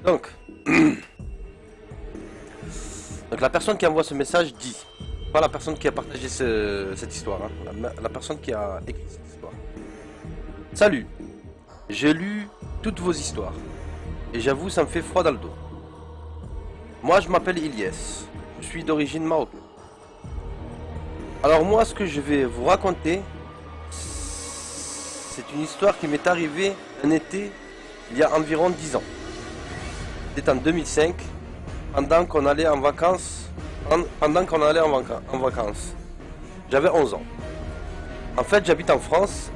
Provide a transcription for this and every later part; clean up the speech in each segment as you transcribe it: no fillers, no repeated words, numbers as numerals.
Donc, donc la personne qui envoie ce message dit, pas la personne qui a partagé cette histoire, hein, la personne qui a écrit cette histoire. Salut, j'ai lu toutes vos histoires et j'avoue ça me fait froid dans le dos. Moi je m'appelle Ilyes, je suis d'origine marocaine. Alors moi ce que je vais vous raconter, c'est une histoire qui m'est arrivée un été il y a environ 10 ans. C'était en 2005, pendant qu'on allait en vacances. En vacances. J'avais 11 ans. En fait, j'habite en France.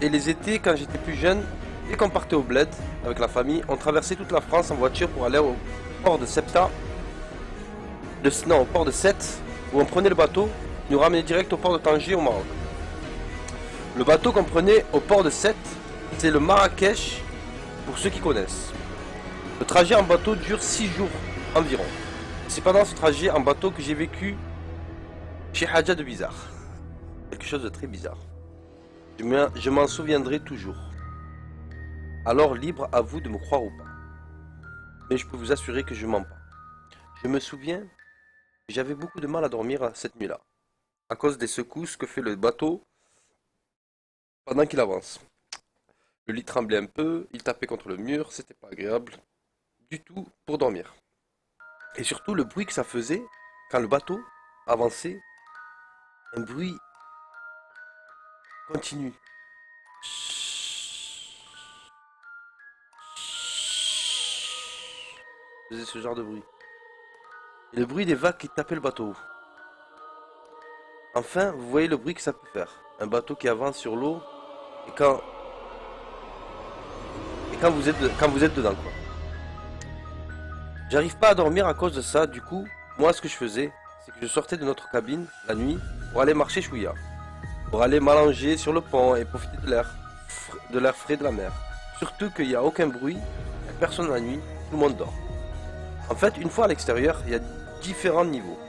Et les étés, quand j'étais plus jeune, dès qu'on partait au bled avec la famille, on traversait toute la France en voiture pour aller au port de Septa. Non, au port de Sète, où on prenait le bateau, qui nous ramenait direct au port de Tanger au Maroc. Le bateau qu'on prenait au port de Sète, c'est le Marrakech, pour ceux qui connaissent. Le trajet en bateau dure 6 jours environ. C'est pendant ce trajet en bateau que j'ai vécu chez Hadja de bizarre. Quelque chose de très bizarre. Je m'en souviendrai toujours. Alors libre à vous de me croire ou pas. Mais je peux vous assurer que je mens pas. Je me souviens que j'avais beaucoup de mal à dormir cette nuit-là. À cause des secousses que fait le bateau pendant qu'il avance. Le lit tremblait un peu, il tapait contre le mur, c'était pas agréable du tout pour dormir. Et surtout le bruit que ça faisait quand le bateau avançait, un bruit continu. Faisait ce genre de bruit. Et le bruit des vagues qui tapaient le bateau. Enfin, vous voyez le bruit que ça peut faire. Un bateau qui avance sur l'eau et quand vous êtes dedans quoi. J'arrive pas à dormir à cause de ça, du coup, moi ce que je faisais, c'est que je sortais de notre cabine la nuit pour aller marcher chouïa. Pour aller m'allonger sur le pont et profiter de l'air frais de la mer. Surtout qu'il n'y a aucun bruit, il n'y a personne la nuit, tout le monde dort. En fait, une fois à l'extérieur, il y a différents niveaux.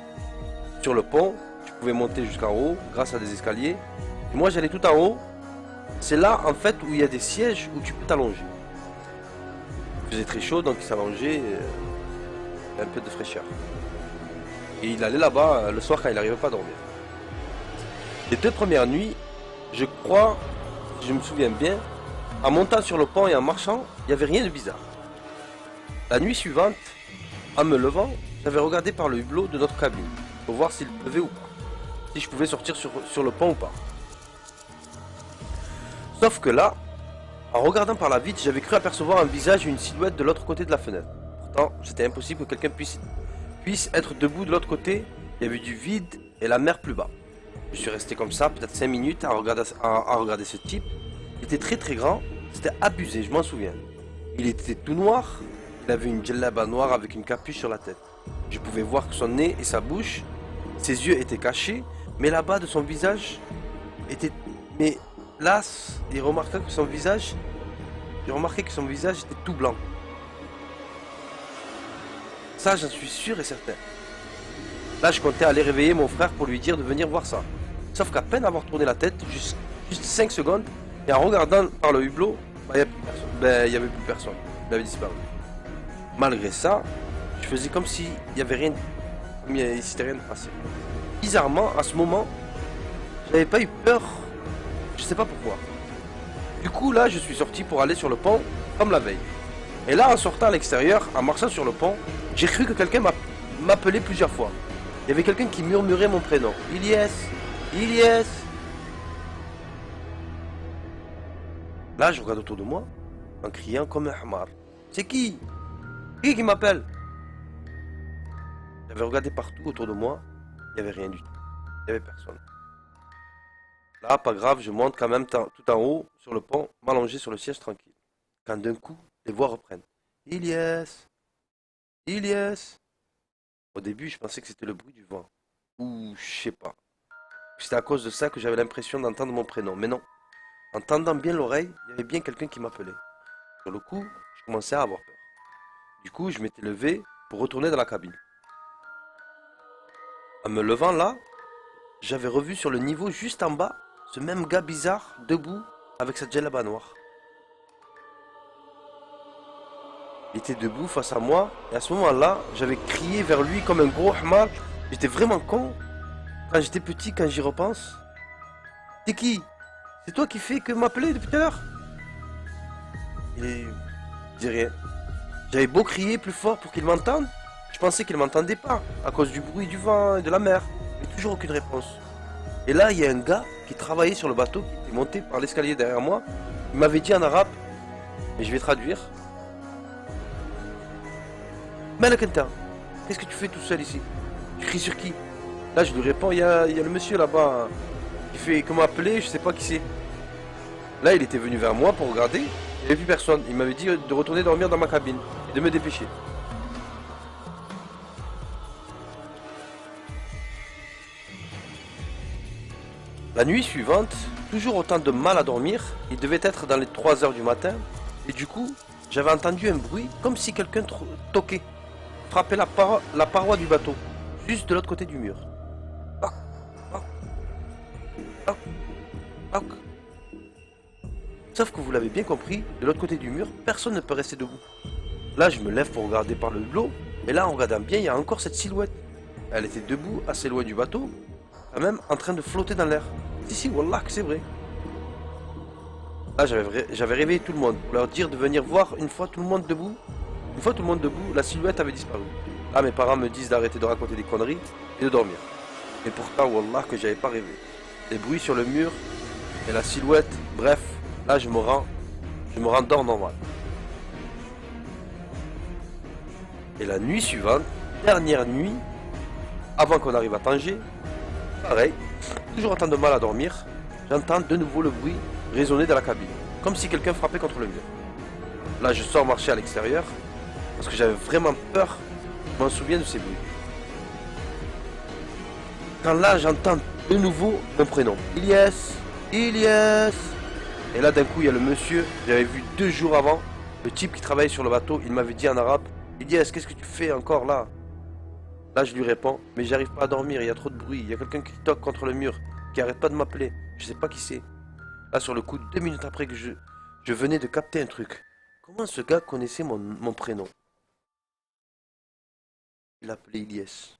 Sur le pont, tu pouvais monter jusqu'en haut grâce à des escaliers. Et moi j'allais tout en haut. C'est là en fait où il y a des sièges où tu peux t'allonger. Il faisait très chaud donc il s'allongeait un peu de fraîcheur. Et il allait là-bas le soir quand il n'arrivait pas à dormir. Les 2 premières nuits, je crois, si je me souviens bien, en montant sur le pont et en marchant, il n'y avait rien de bizarre. La nuit suivante, en me levant, j'avais regardé par le hublot de notre cabine pour voir s'il pleuvait ou pas, si je pouvais sortir sur le pont ou pas. Sauf que là, en regardant par la vitre, j'avais cru apercevoir un visage et une silhouette de l'autre côté de la fenêtre. Pourtant, c'était impossible que quelqu'un puisse être debout de l'autre côté, il y avait du vide et la mer plus bas. Je suis resté comme ça, peut-être 5 minutes à regarder ce type. Il était très très grand, c'était abusé, je m'en souviens. Il était tout noir, il avait une djellaba noire avec une capuche sur la tête. Je pouvais voir que son nez et sa bouche, ses yeux étaient cachés, mais là-bas de son visage était... Mais là, j'ai remarqué que son visage était tout blanc. Ça, j'en suis sûr et certain. Là, je comptais aller réveiller mon frère pour lui dire de venir voir ça. Sauf qu'à peine avoir tourné la tête, juste 5 secondes, et en regardant par le hublot, il n'y avait plus personne. Il avait disparu. Malgré ça, je faisais comme s'il n'y avait rien, comme il s'était rien passé. Bizarrement, à ce moment, j'avais pas eu peur. Je sais pas pourquoi. Du coup, là, je suis sorti pour aller sur le pont, comme la veille. Et là, en sortant à l'extérieur, en marchant sur le pont, j'ai cru que quelqu'un m'appelait plusieurs fois. Il y avait quelqu'un qui murmurait mon prénom. Ilyes, Ilyes. Là, je regarde autour de moi, en criant comme un hamar. C'est qui? Qui m'appelle? J'avais regardé partout autour de moi, il n'y avait rien du tout. Il n'y avait personne. Là, pas grave, je monte quand même tout en haut, sur le pont, m'allonger sur le siège tranquille. Quand d'un coup, les voix reprennent. Ilyes, Ilyes. Au début, je pensais que c'était le bruit du vent. Ou je sais pas. C'était à cause de ça que j'avais l'impression d'entendre mon prénom. Mais non. En tendant bien l'oreille, il y avait bien quelqu'un qui m'appelait. Sur le coup, je commençais à avoir peur. Du coup, je m'étais levé pour retourner dans la cabine. En me levant là, j'avais revu sur le niveau juste en bas ce même gars bizarre, debout, avec sa djellaba noire. Il était debout face à moi. Et à ce moment-là, j'avais crié vers lui comme un gros hamar. J'étais vraiment con. Quand j'étais petit, quand j'y repense. C'est qui? C'est toi qui fais que m'appeler depuis tout à l'heure? Et je dis rien. J'avais beau crier plus fort pour qu'il m'entende. Je pensais qu'il m'entendait pas. À cause du bruit du vent et de la mer. Mais toujours aucune réponse. Et là, il y a un gars qui travaillait sur le bateau, qui était monté par l'escalier derrière moi. Il m'avait dit en arabe, et je vais traduire. Malakenta, qu'est-ce que tu fais tout seul ici? Tu cries sur qui? Là, je lui réponds, il y a le monsieur là-bas qui fait comment appeler, je sais pas qui c'est. Là, il était venu vers moi pour regarder. Il n'y avait plus personne. Il m'avait dit de retourner dormir dans ma cabine et de me dépêcher. La nuit suivante, toujours autant de mal à dormir, il devait être dans les 3 heures du matin, et du coup, j'avais entendu un bruit comme si quelqu'un toquait, frappait la paroi du bateau, juste de l'autre côté du mur. Toc, toc, toc, toc. Sauf que vous l'avez bien compris, de l'autre côté du mur, personne ne peut rester debout. Là, je me lève pour regarder par le hublot, et là, en regardant bien, il y a encore cette silhouette. Elle était debout, assez loin du bateau, quand même en train de flotter dans l'air. Si, wallah que c'est vrai. Là, j'avais réveillé tout le monde pour leur dire de venir voir une fois tout le monde debout. Une fois tout le monde debout, la silhouette avait disparu. Là, mes parents me disent d'arrêter de raconter des conneries et de dormir. Et pourtant, wallah que j'avais pas rêvé. Les bruits sur le mur et la silhouette, bref, là, je me rendors normal. Et la nuit suivante, dernière nuit, avant qu'on arrive à Tanger, pareil, toujours autant de mal à dormir, j'entends de nouveau le bruit résonner dans la cabine, comme si quelqu'un frappait contre le mur. Là, je sors marcher à l'extérieur, parce que j'avais vraiment peur, je m'en souviens de ces bruits. Quand là, j'entends de nouveau mon prénom, Ilyes, Ilyes. Et là, d'un coup, il y a le monsieur, j'avais vu 2 jours avant, le type qui travaillait sur le bateau, il m'avait dit en arabe, Ilyes, qu'est-ce que tu fais encore là? Là, je lui réponds, mais j'arrive pas à dormir, il y a trop de bruit, il y a quelqu'un qui toque contre le mur, qui arrête pas de m'appeler, je sais pas qui c'est. Là, sur le coup, 2 minutes après que je venais de capter un truc. Comment ce gars connaissait mon prénom? Il l'appelait Ilyes.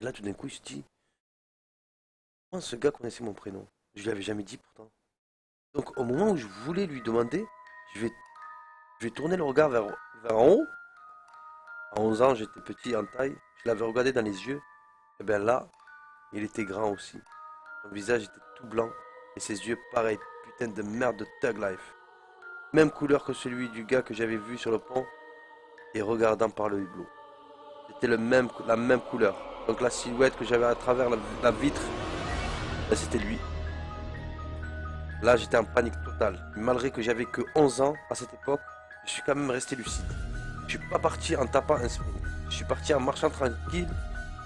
Et là, tout d'un coup, il se dit, comment ce gars connaissait mon prénom? Je lui avais jamais dit pourtant. Donc, au moment où je voulais lui demander, je vais tourner le regard vers en haut. À 11 ans, j'étais petit en taille, je l'avais regardé dans les yeux. Et bien là, il était grand aussi. Son visage était tout blanc et ses yeux pareil, putain de merde de Thug Life. Même couleur que celui du gars que j'avais vu sur le pont et regardant par le hublot. C'était la même couleur. Donc la silhouette que j'avais à travers la vitre, ben, c'était lui. Là, j'étais en panique totale. Malgré que j'avais que 11 ans à cette époque, je suis quand même resté lucide. Je suis pas parti en tapant un sprint. Je suis parti en marchant tranquille,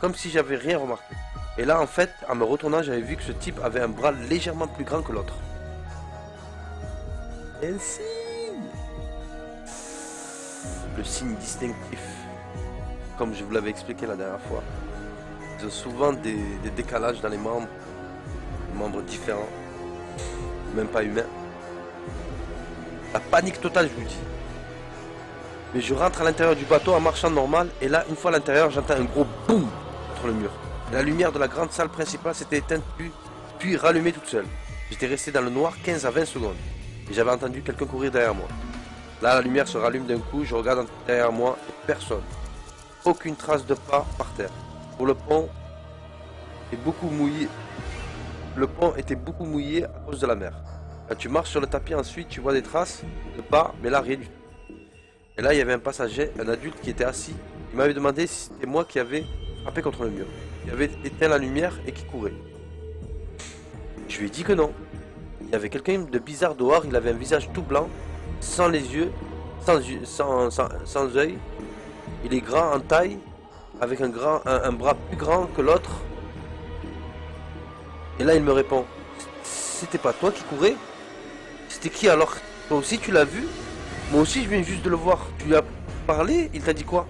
comme si j'avais rien remarqué. Et là, en fait, en me retournant, j'avais vu que ce type avait un bras légèrement plus grand que l'autre. Un signe! Le signe distinctif. Comme je vous l'avais expliqué la dernière fois. Ils ont souvent des décalages dans les membres. Des membres différents. Même pas humains. La panique totale, je vous dis. Mais je rentre à l'intérieur du bateau en marchant normal. Et là, une fois à l'intérieur, j'entends un gros boum contre le mur. Et la lumière de la grande salle principale s'était éteinte puis rallumée toute seule. J'étais resté dans le noir 15 à 20 secondes. Et j'avais entendu quelqu'un courir derrière moi. Là, la lumière se rallume d'un coup. Je regarde derrière moi et personne. Aucune trace de pas par terre. Pour le pont est beaucoup mouillé. Le pont était beaucoup mouillé à cause de la mer. Quand tu marches sur le tapis ensuite, tu vois des traces de pas, mais là rien du tout. Et là, il y avait un passager, un adulte qui était assis. Il m'avait demandé si c'était moi qui avais frappé contre le mur. Il avait éteint la lumière et qui courait. Je lui ai dit que non. Il y avait quelqu'un de bizarre dehors, il avait un visage tout blanc, sans les yeux, sans œil. Il est grand en taille, avec un bras plus grand que l'autre. Et là, il me répond, c'était pas toi qui courais? C'était qui alors? Toi aussi tu l'as vu? Moi aussi je viens juste de le voir. Tu lui as parlé? Il t'a dit quoi?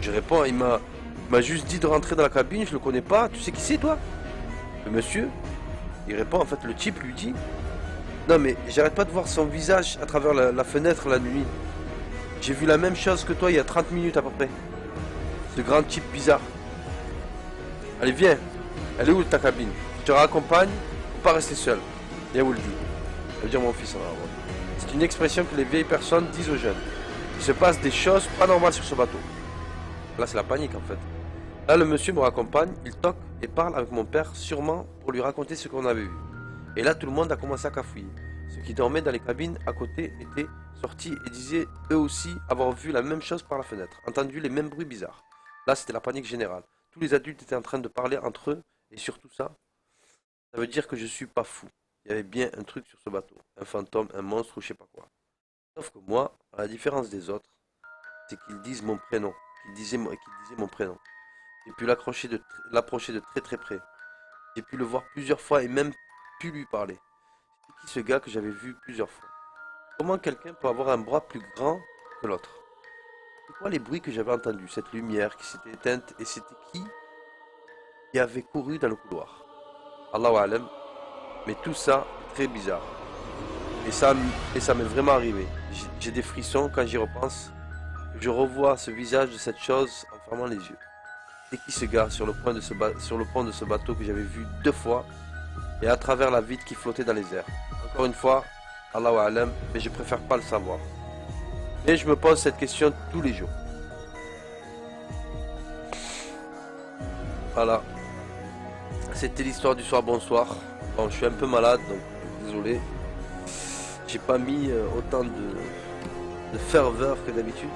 Je réponds, il m'a juste dit de rentrer dans la cabine, je le connais pas. Tu sais qui c'est toi? Le monsieur? Il répond, en fait le type lui dit, non mais j'arrête pas de voir son visage à travers la fenêtre la nuit. J'ai vu la même chose que toi il y a 30 minutes à peu près. Ce grand type bizarre. Allez, viens. Elle est où ta cabine? Je te raccompagne, faut pas rester seul. Viens vous le dire. Ça veut dire mon fils. C'est une expression que les vieilles personnes disent aux jeunes. Il se passe des choses pas normales sur ce bateau. Là, c'est la panique en fait. Là, le monsieur me raccompagne, il toque et parle avec mon père, sûrement pour lui raconter ce qu'on avait vu. Et là, tout le monde a commencé à cafouiller. Ceux qui dormaient dans les cabines à côté étaient sortis et disaient eux aussi avoir vu la même chose par la fenêtre, entendu les mêmes bruits bizarres. Là, c'était la panique générale. Tous les adultes étaient en train de parler entre eux, et surtout ça veut dire que je suis pas fou. Il y avait bien un truc sur ce bateau, un fantôme, un monstre ou je sais pas quoi. Sauf que moi, à la différence des autres, c'est qu'ils disent mon prénom, qu'ils disaient mon prénom. J'ai pu l'approcher de très très près. J'ai pu le voir plusieurs fois et même pu lui parler. C'est qui ce gars que j'avais vu plusieurs fois? Comment quelqu'un peut avoir un bras plus grand que l'autre? C'est quoi les bruits que j'avais entendus? Cette lumière qui s'était éteinte et c'était qui avait couru dans le couloir? Allahu Alam. Mais tout ça est très bizarre. Et ça m'est vraiment arrivé. J'ai des frissons quand j'y repense. Je revois ce visage de cette chose en fermant les yeux. C'est qui ce gars sur le pont de ce bateau que j'avais vu 2 fois et à travers la vitre qui flottait dans les airs? Encore une fois, Allahu Alam, mais je préfère pas le savoir. Mais je me pose cette question tous les jours. Voilà. C'était l'histoire du soir, bonsoir. Bon, je suis un peu malade, donc désolé. J'ai pas mis autant de ferveur que d'habitude.